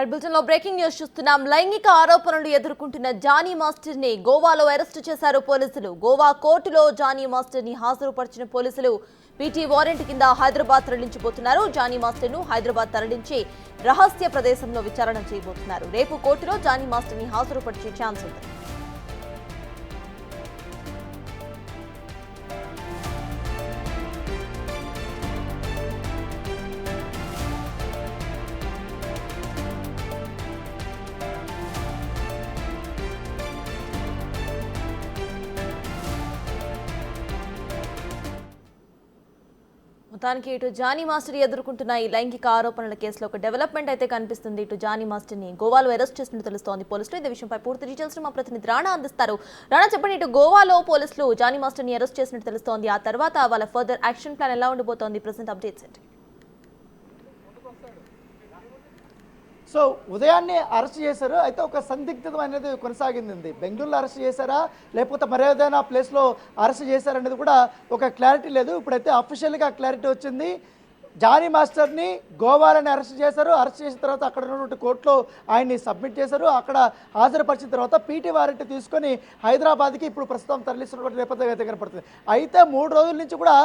బులెటిన్లో breaking news చూస్తున్నాం. లైంగిక ఆరోపణలు ఎదుర్కొంటున్న జానీ మాస్టర్ ని గోవాలో అరెస్టు చేశారు పోలీసులు. గోవా కోర్టులో జానీ మాస్టర్ ని హాజరుపరిచిన పోలీసులు పీటీ వారెంట్ కింద హైదరాబాద్ తరలించబోతున్నారు. జానీ మాస్టర్ ను హైదరాబాద్ తరలించి రహస్య ప్రదేశంలో విచారణ చేయబోతున్నారు. రేపు కోర్టులో జానీ మాస్టర్ ని హాజరుపరిచే ఛాన్స్ ఉంది. మొత్తానికి ఇటు జానీ మాస్టర్ ఎదుర్కొంటున్న ఈ లైంగిక ఆరోపణల కేసులో ఒక డెవలప్మెంట్ అయితే కనిపిస్తుంది. ఇటు జానీ మాస్టర్ ని గోవాలో అరెస్ట్ చేసినట్టు తెలుస్తోంది పోలీసులు. ఇదే విషయంపై పూర్తి డీటెయిల్స్ మా ప్రతినిధి రాణా అందిస్తారు. రాణా, చెప్పండి, ఇటు గోవాలో పోలీసులు జానీ మాస్టర్ ని అరెస్ట్ చేసినట్టు తెలుస్తోంది. ఆ తర్వాత వాళ్ళ ఫర్దర్ యాక్షన్ ప్లాన్ ఎలా ఉండబోతోంది? ప్రెసెంట్ అప్డేట్స్ ఏంటి? సో ఉదయాన్నే అరెస్ట్ చేశారు. అయితే ఒక సందిగ్ధత అనేది కొనసాగింది. బెంగళూరులో అరెస్ట్ చేశారా లేకపోతే మరేదైనా ప్లేస్లో అరెస్ట్ చేశారనేది కూడా ఒక క్లారిటీ లేదు. ఇప్పుడైతే అఫీషియల్గా క్లారిటీ వచ్చింది. జానీ మాస్టర్ని గోవాలోనే అరెస్ట్ చేశారు. అరెస్ట్ చేసిన తర్వాత అక్కడ ఉన్నటువంటి కోర్టులో ఆయన్ని సబ్మిట్ చేశారు. అక్కడ హాజరుపరిచిన తర్వాత పీటీ వారెంట్ తీసుకొని హైదరాబాద్కి ఇప్పుడు ప్రస్తుతం తరలిస్తున్నటువంటి నేపథ్యం అయితే కనపడుతుంది. అయితే 3 రోజుల నుంచి కూడా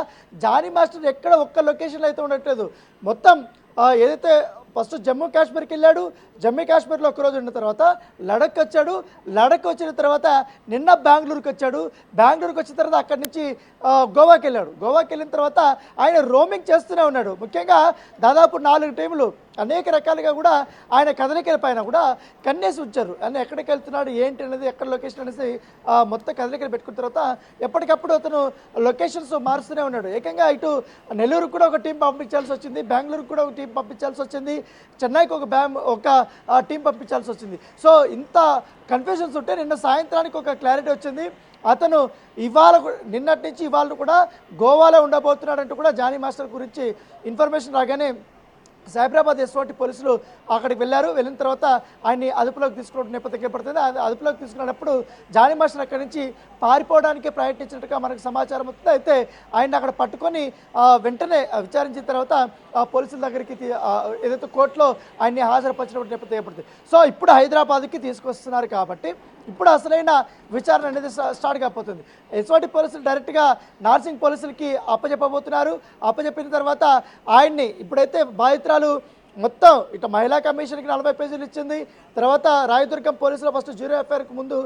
జానీ మాస్టర్ ఎక్కడ ఒక్క లొకేషన్లో అయితే ఉండట్లేదు. మొత్తం ఏదైతే ఫస్ట్ జమ్మూ కాశ్మీర్కి వెళ్ళాడు, జమ్మూ కాశ్మీర్లో ఒకరోజు ఉన్న తర్వాత లడక్ వచ్చాడు, లడక్ వచ్చిన తర్వాత నిన్న బెంగళూరుకి వచ్చాడు, బెంగళూరుకి వచ్చిన తర్వాత అక్కడి నుంచి గోవాకి వెళ్ళాడు. గోవాకి వెళ్ళిన తర్వాత ఆయన రోమింగ్ చేస్తూనే ఉన్నాడు. ముఖ్యంగా దాదాపు 4 టైములు అనేక రకాలుగా కూడా ఆయన కదలికల పైన కూడా కన్నేసి ఉంచారు. ఆయన ఎక్కడికి వెళ్తున్నాడు ఏంటి అనేది, ఎక్కడ లొకేషన్ అనేసి మొత్తం కదలికలు పెట్టుకున్న తర్వాత ఎప్పటికప్పుడు అతను లొకేషన్స్ మారుస్తూనే ఉన్నాడు. ఏకంగా ఇటు నెల్లూరుకు కూడా ఒక టీం పంపించాల్సి వచ్చింది, బెంగళూరుకు కూడా ఒక టీం పంపించాల్సి వచ్చింది, చెన్నైకి ఒక టీం పంపించాల్సి వచ్చింది. సో ఇంత కన్ఫ్యూజన్స్ ఉంటే నిన్న సాయంత్రానికి ఒక క్లారిటీ వచ్చింది. అతను నిన్నటి నుంచి ఇవాళ కూడా గోవాలో ఉండబోతున్నాడంటూ కూడా జానీ మాస్టర్ గురించి ఇన్ఫర్మేషన్ రాగానే సైబరాబాద్ ఎస్ఓటి పోలీసులు అక్కడికి వెళ్ళిన తర్వాత ఆయన్ని అదుపులోకి తీసుకున్న నేపథ్యం ఏర్పడుతుంది. అదుపులోకి తీసుకున్నప్పుడు జానీ మాస్టర్ అక్కడి నుంచి పారిపోవడానికి ప్రయత్నించినట్టుగా మనకు సమాచారం వస్తుంది. అయితే ఆయన అక్కడ పట్టుకొని వెంటనే విచారించిన తర్వాత పోలీసుల దగ్గరికి ఏదైతే కోర్టులో ఆయన్ని హాజరుపరిచినటువంటి నేపథ్యం ఏర్పడుతుంది. సో ఇప్పుడు హైదరాబాద్కి తీసుకొస్తున్నారు కాబట్టి ఇప్పుడు అసలైన విచారణ అనేది స్టార్ట్ కాబోతుంది. ఎస్ఓటి పోలీసులు డైరెక్ట్గా నార్సింగ్ పోలీసులకి అప్పచెప్పబోతున్నారు. అప్పచెప్పిన తర్వాత ఆయన్ని ఇప్పుడైతే బాధితురాలు మొత్తం ఇటు మహిళా కమిషన్కి 40 పేజీలు ఇచ్చింది. తర్వాత రాయదుర్గం పోలీసులు ఫస్ట్ 0 ఎఫ్ఐఆర్కి ముందు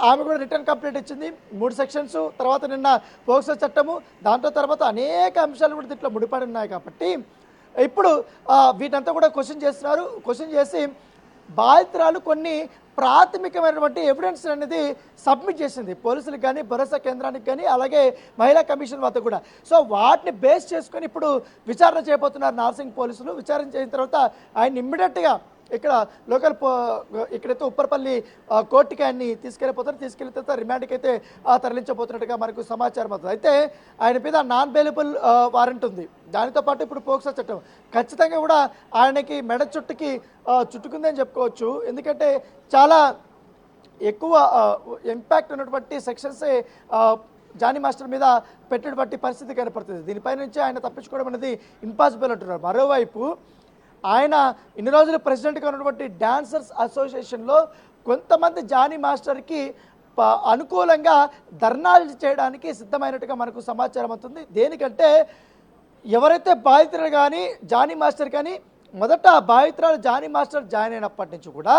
ఆమె కూడా రిటర్న్ కంప్లైంట్ ఇచ్చింది. 3 సెక్షన్స్, తర్వాత నిన్న పోక్సో చట్టము, దాంట్లో తర్వాత అనేక అంశాలు కూడా దీంట్లో ముడిపడి ఉన్నాయి. కాబట్టి ఇప్పుడు వీటంతా కూడా క్వశ్చన్ చేస్తున్నారు. క్వశ్చన్ చేసి బాధితురాలు కొన్ని ప్రాథమికమైనటువంటి ఎవిడెన్స్ అనేది సబ్మిట్ చేసింది పోలీసులకు కానీ, భరోసా కేంద్రానికి కానీ, అలాగే మహిళా కమిషన్ వద్ద కూడా. సో వాటిని బేస్ చేసుకొని ఇప్పుడు విచారణ చేయబోతున్నారు నార్సింగ్ పోలీసులు. విచారణ చేసిన తర్వాత ఆయన ఇమ్మీడియట్గా ఇక్కడ లోకల్ ఇక్కడైతే ఉప్పరపల్లి కోర్టుకి ఆయన్ని తీసుకెళ్ళిన తర్వాత రిమాండ్కి అయితే తరలించబోతున్నట్టుగా మనకు సమాచారం అవుతుంది. అయితే ఆయన మీద నాన్ బెయిలబుల్ వారెంట్ ఉంది. దానితో పాటు ఇప్పుడు పోక్సో చట్టం ఖచ్చితంగా కూడా ఆయనకి మెడ చుట్టుకుందని చెప్పుకోవచ్చు. ఎందుకంటే చాలా ఎక్కువ ఇంపాక్ట్ ఉన్నటువంటి సెక్షన్సే జానీ మాస్టర్ మీద పెట్టేటువంటి పరిస్థితి కనపడుతుంది. దీనిపై నుంచి ఆయన తప్పించుకోవడం అనేది ఇంపాసిబుల్ అంటున్నారు. మరోవైపు ఆయన ఇన్ని రోజులు ప్రెసిడెంట్గా ఉన్నటువంటి డాన్సర్స్ అసోసియేషన్లో కొంతమంది జానీ మాస్టర్కి అనుకూలంగా ధర్నాలు చేయడానికి సిద్ధమైనట్టుగా మనకు సమాచారం అవుతుంది. దేనికంటే ఎవరైతే బాధితులు కానీ జానీ మాస్టర్ కానీ మొదట బాధితురాలు జానీ మాస్టర్ జాయిన్ అయినప్పటి నుంచి కూడా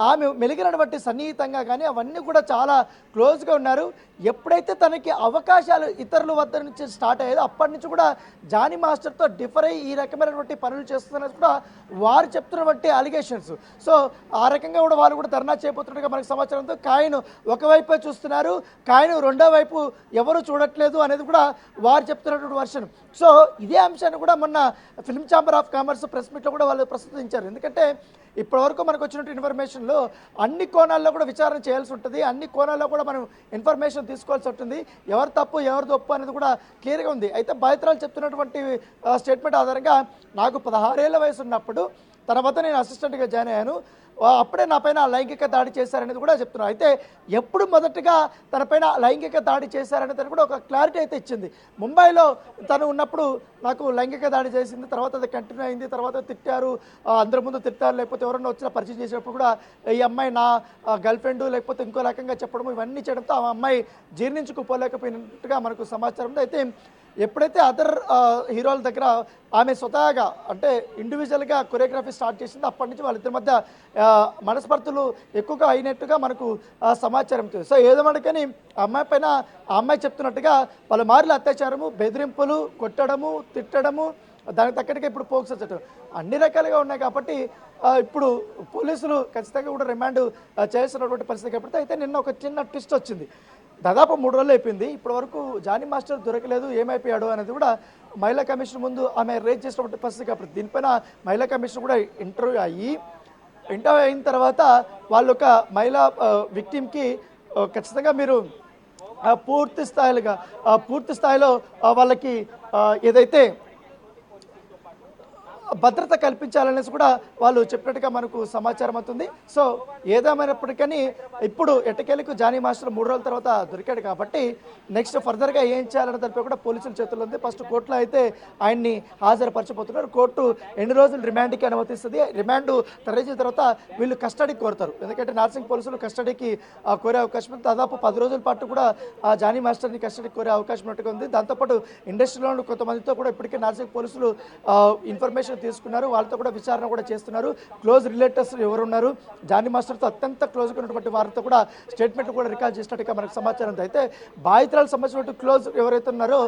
ఆమె మెలిగినటువంటి సన్నిహితంగా కానీ అవన్నీ కూడా చాలా క్లోజ్గా ఉన్నారు. ఎప్పుడైతే తనకి అవకాశాలు ఇతరుల వద్ద నుంచి స్టార్ట్ అయ్యేదో అప్పటి నుంచి కూడా జానీ మాస్టర్తో డిఫర్ అయ్యి ఈ రకమైనటువంటి పనులు చేస్తున్నది కూడా వారు చెప్తున్నటువంటి అలిగేషన్స్. సో ఆ రకంగా కూడా వాళ్ళు కూడా ధర్నా చేయబోతున్నట్టుగా మనకు సమాచారంతో కాయను ఒకవైపే చూస్తున్నారు, కాయను రెండో వైపు ఎవరు చూడట్లేదు అనేది కూడా వారు చెప్తున్నటువంటి వర్షన్. సో ఇదే అంశాన్ని కూడా మొన్న film chamber of commerce press మీట్లో కూడా వాళ్ళు ప్రస్తుతించారు. ఎందుకంటే ఇప్పటివరకు మనకు వచ్చినట్టు ఇన్ఫర్మేషన్లో అన్ని కోణాల్లో కూడా విచారణ చేయాల్సి ఉంటుంది, అన్ని కోణాల్లో కూడా మనం ఇన్ఫర్మేషన్ తీసుకోవాల్సి ఉంటుంది. ఎవరు తప్పు ఎవరు తప్పు అనేది కూడా క్లియర్గా ఉంది. అయితే బాధితురాలు చెప్తున్నటువంటి స్టేట్మెంట్ ఆధారంగా నాకు 16 ఏళ్ల వయసు ఉన్నప్పుడు తర్వాత నేను అసిస్టెంట్గా జాయిన్ అయ్యాను, అప్పుడే నా పైన లైంగిక దాడి చేశారనేది కూడా చెప్తున్నారు. అయితే ఎప్పుడు మొదటగా తన పైన లైంగిక దాడి చేశారనేది కూడా ఒక క్లారిటీ అయితే ఇచ్చింది. ముంబైలో తను ఉన్నప్పుడు నాకు లైంగిక దాడి చేసింది, తర్వాత అది కంటిన్యూ అయింది, తర్వాత తిట్టారు, అందరి ముందు తిట్టారు, లేకపోతే ఎవరన్నా వచ్చినా పరిచయం చేసినప్పుడు కూడా ఈ అమ్మాయి నా గర్ల్ ఫ్రెండ్ లేకపోతే ఇంకో రకంగా చెప్పడం, ఇవన్నీ చేయడంతో ఆ అమ్మాయి జీర్ణించుకోలేకపోయినట్టుగా మనకు సమాచారం ఉంది. అయితే ఎప్పుడైతే అదర్ హీరోల దగ్గర ఆమె స్వతహాగా అంటే ఇండివిజువల్గా కొరియోగ్రఫీ స్టార్ట్ చేసింది, అప్పటి నుంచి వాళ్ళిద్దరి మధ్య మనస్పర్ధలు ఎక్కువగా అయినట్టుగా మనకు సమాచారం తెలుసు. సో ఏదేమన్నా కానీ ఆ అమ్మాయి పైన ఆ అమ్మాయి చెప్తున్నట్టుగా పలుమార్లు అత్యాచారము, బెదిరింపులు, కొట్టడము, తిట్టడము, దానికి తగ్గట్టుగా ఇప్పుడు పోక్సో చట్టం అన్ని రకాలుగా ఉన్నాయి. కాబట్టి ఇప్పుడు పోలీసులు ఖచ్చితంగా కూడా రిమాండ్ చేస్తున్నటువంటి పరిస్థితి. కాబట్టి అయితే నిన్న ఒక చిన్న ట్విస్ట్ వచ్చింది. దాదాపు 3 రోజులు అయిపోయింది, ఇప్పటి వరకు జానీ మాస్టర్ దొరకలేదు, ఏమైపోయాడు అనేది కూడా మహిళా కమిషన్ ముందు ఆమె రేజ్ చేసినటువంటి పరిస్థితి. కాబట్టి దీనిపైన మహిళా కమిషన్ కూడా ఇంటర్వ్యూ అయిన తర్వాత వాళ్ళు ఒక మహిళా విక్టిమ్కి ఖచ్చితంగా మీరు పూర్తి స్థాయిలో వాళ్ళకి ఏదైతే భద్రత కల్పించాలనేసి కూడా వాళ్ళు చెప్పినట్టుగా మనకు సమాచారం అవుతుంది. సో ఏదేమైనప్పటికీ ఇప్పుడు ఎట్టకేలకు జానీ మాస్టర్ 3 రోజుల తర్వాత దొరికాడు. కాబట్టి నెక్స్ట్ ఫర్దర్గా ఏం చేయాలనే దానిపై కూడా పోలీసుల చేతుల్లో ఉంది. ఫస్ట్ కోర్టులో అయితే ఆయన్ని హాజరుపరచబోతున్నారు. కోర్టు ఎన్ని రోజులు రిమాండ్కి అనుమతిస్తుంది, రిమాండ్ తరలించిన తర్వాత వీళ్ళు కస్టడీకి కోరుతారు. ఎందుకంటే నార్సింగ్ పోలీసులు కస్టడీకి కోరే అవకాశం ఉంది. దాదాపు 10 రోజుల పాటు కూడా ఆ జానీ మాస్టర్ని కస్టడీకి కోరే అవకాశం ఉన్నట్టుగా ఉంది. దాంతోపాటు ఇండస్ట్రీలో కొంతమందితో కూడా ఇప్పటికే నార్సింగ్ పోలీసులు ఇన్ఫర్మేషన్ తీసుకున్నారు, వాళ్ళతో కూడా విచారణ కూడా చేస్తున్నారు. క్లోజ్ రిలేటివ్స్ ఎవరున్నారు, జానీ మాస్టర్తో అత్యంత క్లోజ్గా ఉన్నటువంటి వారితో కూడా స్టేట్మెంట్ కూడా రికార్డ్ చేసినట్టుగా మనకు సమాచారం ఉంది. అయితే బాధితురాలకు సంబంధించిన క్లోజ్ ఎవరైతే ఉన్నారో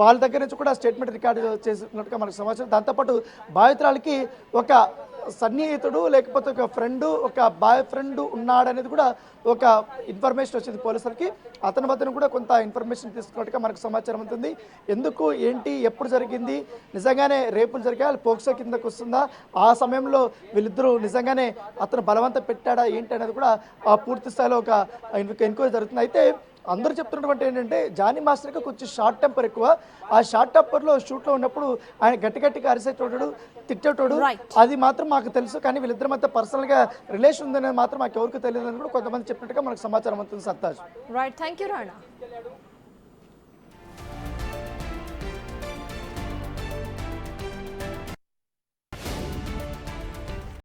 వాళ్ళ దగ్గర నుంచి కూడా స్టేట్మెంట్ రికార్డు చేసినట్టుగా మనకు సమాచారం. దాంతోపాటు బాధితురాలకి ఒక సన్నిహితుడు లేకపోతే ఒక ఫ్రెండ్, ఒక బాయ్ ఫ్రెండ్ ఉన్నాడనేది కూడా ఒక ఇన్ఫర్మేషన్ వచ్చింది పోలీసులకి. అతని వద్దన కూడా కొంత ఇన్ఫర్మేషన్ తీసుకున్నట్టుగా మనకు సమాచారం ఉంటుంది. ఎందుకు, ఏంటి, ఎప్పుడు జరిగింది, నిజంగానే రేపులు జరిగా పోక్సో కిందకు వస్తుందా, ఆ సమయంలో వీళ్ళిద్దరూ నిజంగానే అతను బలవంతం పెట్టాడా ఏంటి అనేది కూడా పూర్తి స్థాయిలో ఒక ఎంక్వైరీ జరుగుతుంది. అయితే అందరూ చెప్తున్నటువంటి ఏంటంటే జానీ మాస్టర్కి కొంచెం షార్ట్ టెంపర్ ఎక్కువ. ఆ షార్ట్ టెంపర్లో షూట్లో ఉన్నప్పుడు ఆయన గట్టిగా అరిసేటోడు, తిట్టేటోడు, అది మాత్రం మాకు తెలుసు. కానీ వీళ్ళిద్దరి మధ్య పర్సనల్గా రిలేషన్ ఉందనేది మాత్రం మాకు ఎవరికి తెలియదు అని కూడా కొంతమంది చెప్పినట్టుగా మనకు సమాచారం అవుతుంది. Sattaj. Right, thank you Rana.